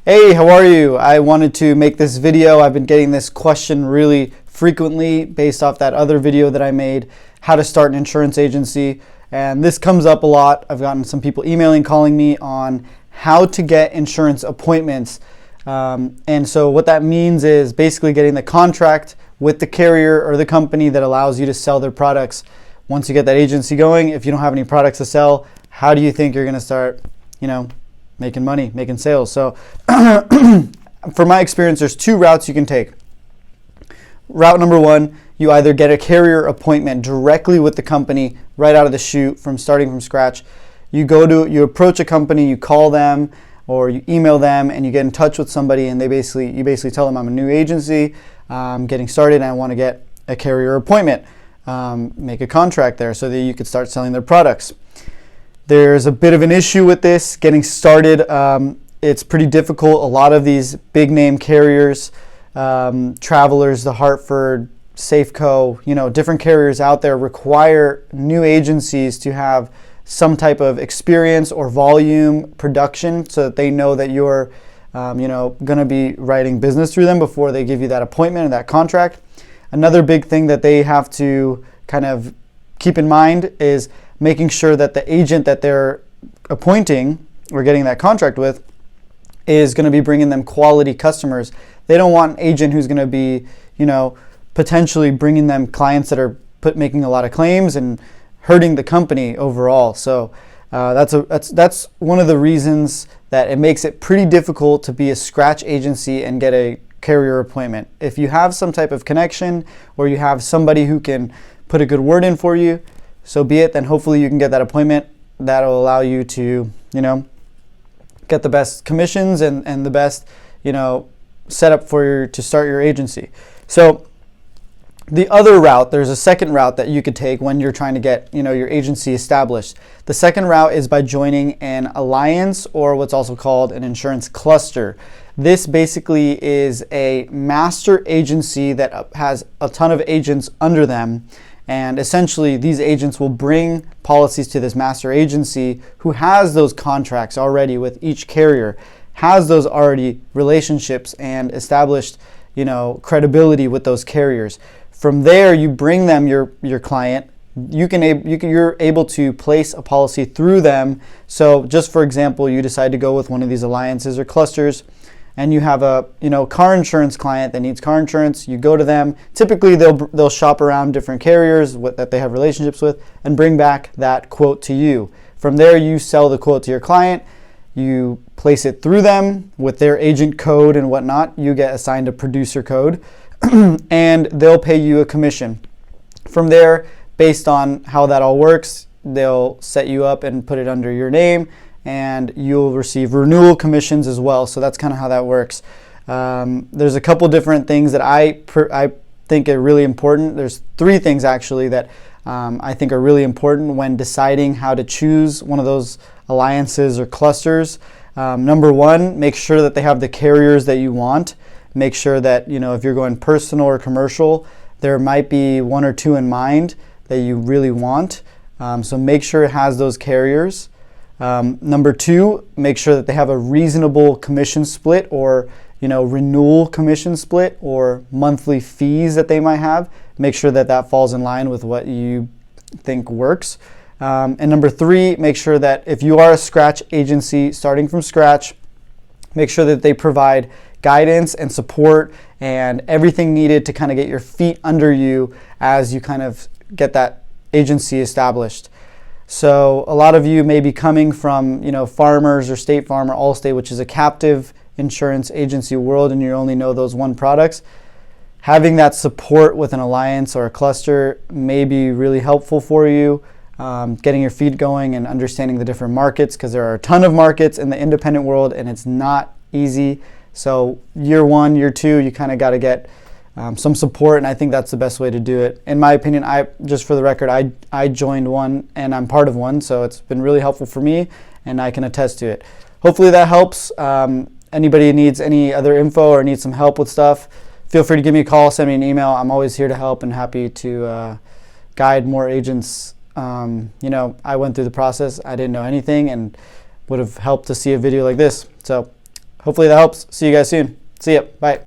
Hey, how are you? I wanted to make this video. I've been getting this question really frequently based off that other video that I made, how to start an insurance agency. And this comes up a lot. I've gotten some people emailing, calling me on how to get insurance appointments. And so what that means is basically getting the contract with the carrier or the company that allows you to sell their products. Once you get that agency going, if you don't have any products to sell, how do you think you're going to start, making money, making sales? So from my experience, there's two routes you can take. Route number one, you either get a carrier appointment directly with the company right out of the chute from starting from scratch. You approach a company, you call them or you email them and you get in touch with somebody, and you basically tell them, I'm a new agency, getting started, and I want to get a carrier appointment. Make a contract there so that you could start selling their products. There's a bit of an issue with this getting started. It's pretty difficult. A lot of these big name carriers, Travelers, the Hartford, Safeco, different carriers out there require new agencies to have some type of experience or volume production so that they know that you're going to be writing business through them before they give you that appointment or that contract. Another big thing that they have to kind of keep in mind is making sure that the agent that they're appointing or getting that contract with is going to be bringing them quality customers. They don't want an agent who's going to be, potentially bringing them clients that are making a lot of claims and hurting the company overall. So that's one of the reasons that it makes it pretty difficult to be a scratch agency and get a carrier appointment. If you have some type of connection or you have somebody who can put a good word in for you, so be it. Then hopefully you can get that appointment. That'll allow you to, get the best commissions and the best, setup to start your agency. So the other route, there's a second route that you could take when you're trying to get, your agency established. The second route is by joining an alliance, or what's also called an insurance cluster. This basically is a master agency that has a ton of agents under them. And essentially, these agents will bring policies to this master agency who has those contracts already with each carrier, has those already relationships and established, credibility with those carriers. From there, you bring them your client. You're able to place a policy through them. So, just for example, you decide to go with one of these alliances or clusters, and you have a car insurance client that needs car insurance. You go to them. Typically, they'll shop around different carriers that they have relationships with and bring back that quote to you. From there, you sell the quote to your client. You place it through them with their agent code and whatnot. You get assigned a producer code, and they'll pay you a commission. From there, based on how that all works, they'll set you up and put it under your name, and you'll receive renewal commissions as well. So that's kind of how that works. There's a couple different things that I think are really important. There's three things actually that I think are really important when deciding how to choose one of those alliances or clusters. Number one, make sure that they have the carriers that you want. Make sure that, if you're going personal or commercial, there might be one or two in mind that you really want. So make sure it has those carriers. Number two, make sure that they have a reasonable commission split or, renewal commission split or monthly fees that they might have. Make sure that falls in line with what you think works. And number three, make sure that if you are a scratch agency starting from scratch, make sure that they provide guidance and support and everything needed to kind of get your feet under you as you kind of get that agency established. So a lot of you may be coming from, Farmers or State Farm or Allstate, which is a captive insurance agency world, and you only know those one products. Having that support with an alliance or a cluster may be really helpful for you, getting your feet going and understanding the different markets, because there are a ton of markets in the independent world and it's not easy. So year one, year two, you kind of got to get some support, and I think that's the best way to do it. In my opinion, just for the record, I joined one and I'm part of one, so it's been really helpful for me and I can attest to it. Hopefully that helps. Anybody needs any other info or needs some help with stuff, feel free to give me a call, send me an email. I'm always here to help and happy to guide more agents. I went through the process. I didn't know anything and would have helped to see a video like this. So Hopefully that helps. See you guys soon. See ya. Bye.